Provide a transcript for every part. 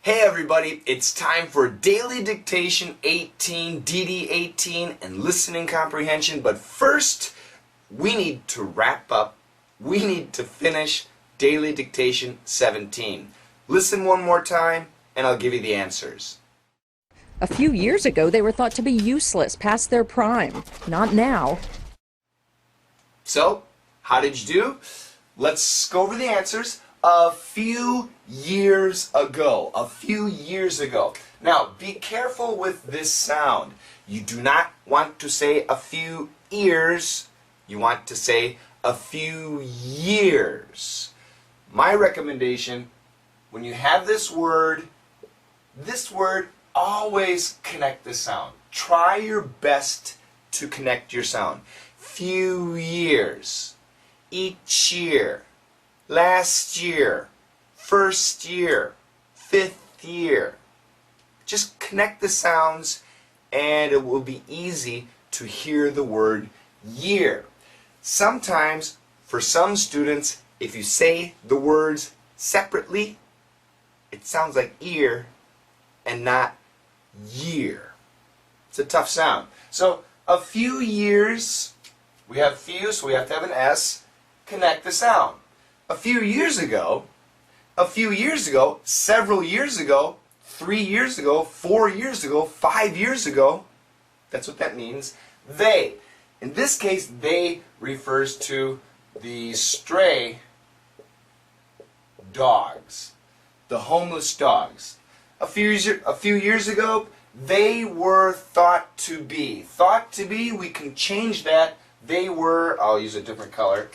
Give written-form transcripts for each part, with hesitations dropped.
Hey everybody, it's time for Daily Dictation 18, DD 18, and Listening Comprehension. But first, we need to wrap up. We need to finish Daily Dictation 17. Listen one more time, and I'll give you the answers. A few years ago, they were thought to be useless, past their prime. Not now. So, how did you do? Let's go over the answers. A few years ago. A few years ago. Now, be careful with this sound. You do not want to say a few ears. You want to say a few years. My recommendation, when you have this word, always connect the sound. Try your best to connect your sound. Few years. Each year. Last year, first year, fifth year. Just connect the sounds and it will be easy to hear the word year. Sometimes, for some students, if you say the words separately, it sounds like ear and not year. It's a tough sound. So, a few years, we have few, so we have to have an S, connect the sound. A few years ago, several years ago, 3 years ago, 4 years ago, 5 years ago, that's what that means. They. In this case, they refers to the stray dogs, the homeless dogs. A few years ago, they were thought to be. Thought to be, we can change that. They were, I'll use a different color,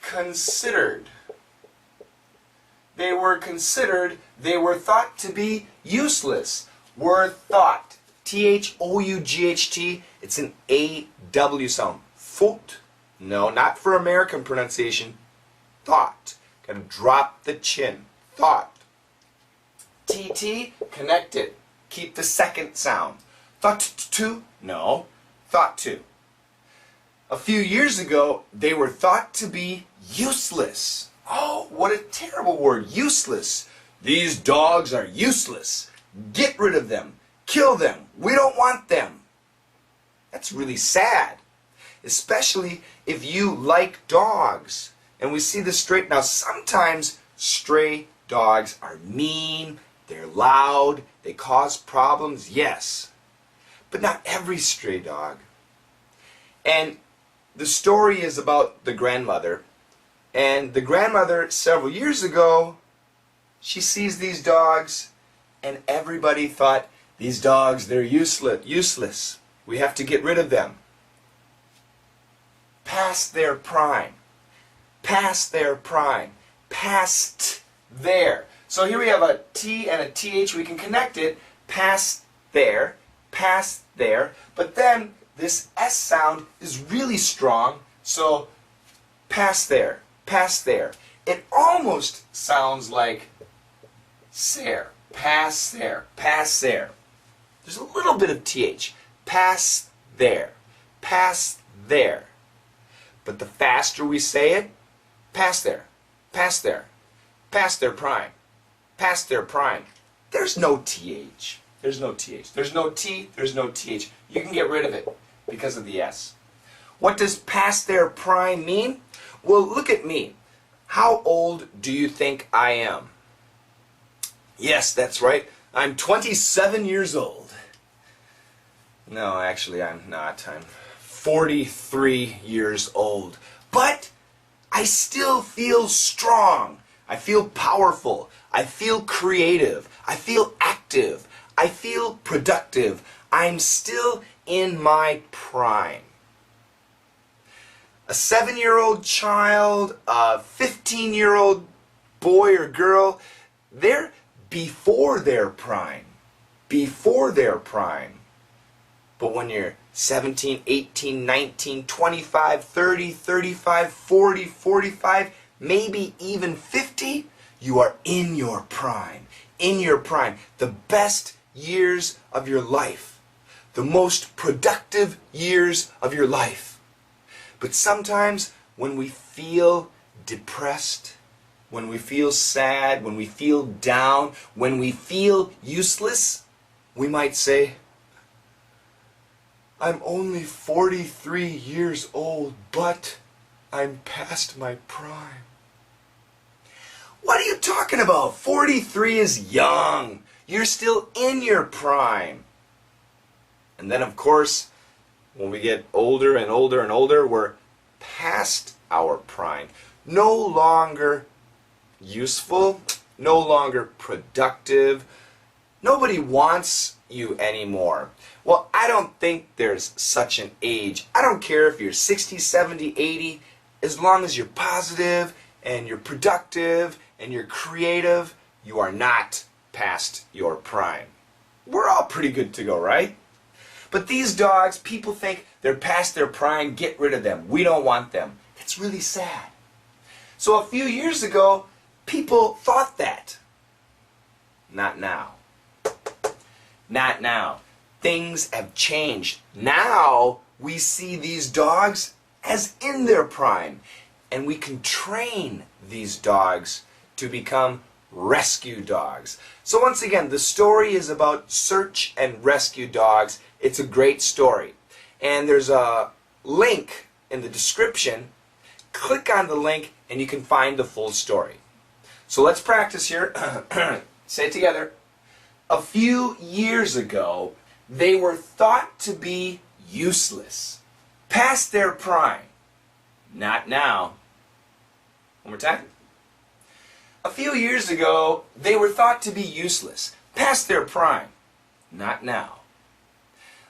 considered. They were considered, they were thought to be useless. Were thought. T-H-O-U-G-H-T. It's an A-W sound. Thought. No, not for American pronunciation. Thought. Gotta drop the chin. Thought. T-T, connect it. Keep the second sound. Thought to? No. Thought to. A few years ago, they were thought to be useless. Oh, what a terrible word, useless. These dogs are useless. Get rid of them. Kill them. We don't want them. That's really sad, especially if you like dogs. And we see this straight now. Sometimes stray dogs are mean, they're loud, they cause problems, yes. But not every stray dog. And the story is about the grandmother. And the grandmother, several years ago, she sees these dogs, and everybody thought, these dogs, they're useless. We have to get rid of them. Past their prime. Past their prime. Past their. So here we have a T and a TH. We can connect it. Past there. Past there. But then this S sound is really strong. So past there. Past there. It almost sounds like there. Pass there. Pass there. There's a little bit of TH. Pass there. Pass there. But the faster we say it, pass there. Pass there. Past their prime. Past their prime. There's no TH. There's no TH. There's no T. There's no TH. You can get rid of it because of the S. What does past their prime mean? Well, look at me. How old do you think I am? Yes, that's right. I'm 27 years old. No, actually I'm not. I'm 43 years old. But I still feel strong. I feel powerful. I feel creative. I feel active. I feel productive. I'm still in my prime. A 7-year-old child, a 15-year-old boy or girl, they're before their prime. Before their prime. But when you're 17, 18, 19, 25, 30, 35, 40, 45, maybe even 50, you are in your prime. In your prime. The best years of your life. The most productive years of your life. But sometimes when we feel depressed, when we feel sad, when we feel down, when we feel useless, we might say, I'm only 43 years old, but I'm past my prime. What are you talking about? 43 is young. You're still in your prime. And then, of course, when we get older and older and older, we're past our prime. No longer useful, no longer productive. Nobody wants you anymore. Well, I don't think there's such an age. I don't care if you're 60, 70, 80, as long as you're positive and you're productive and you're creative, you are not past your prime. We're all pretty good to go, right? But these dogs, people think they're past their prime, get rid of them. We don't want them. It's really sad. So a few years ago, people thought that. Not now. Not now. Things have changed. Now we see these dogs as in their prime. And we can train these dogs to become rescue dogs. So once again, the story is about search and rescue dogs. It's a great story. And there's a link in the description. Click on the link and you can find the full story. So let's practice here. Say it together. A few years ago, they were thought to be useless, past their prime. Not now. One more time. A few years ago, they were thought to be useless, past their prime. Not now.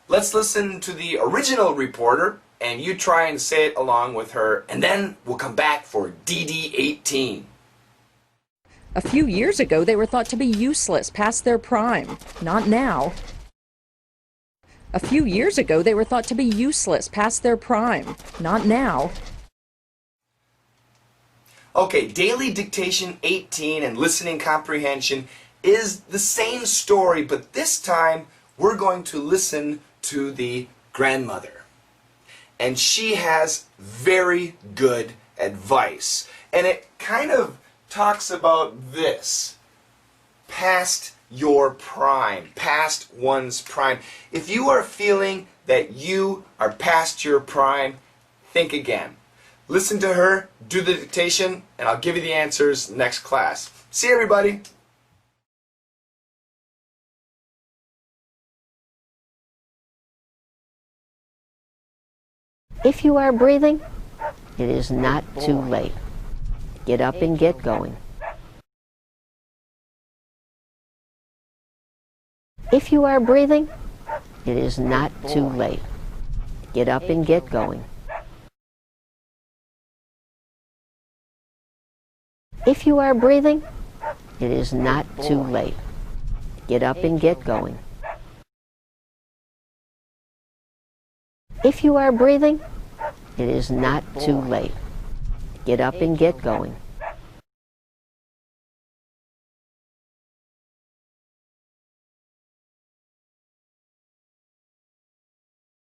Let's listen to the original reporter, and you try and say it along with her, and then we'll come back for DD18. A few years ago, they were thought to be useless, past their prime. Not now. A few years ago, they were thought to be useless, past their prime. Not now. Okay, daily dictation 18 and listening comprehension is the same story, but this time we're going to listen to the grandmother. And she has very good advice. And it kind of talks about this. Past your prime, past one's prime. If you are feeling that you are past your prime, think again. Listen to her, do the dictation, and I'll give you the answers next class. See you, everybody. If you are breathing, it is not too late. Get up and get going. If you are breathing, it is not too late. Get up and get going. If you are breathing, it is not too late. Get up and get going. If you are breathing, it is not too late. Get up and get going.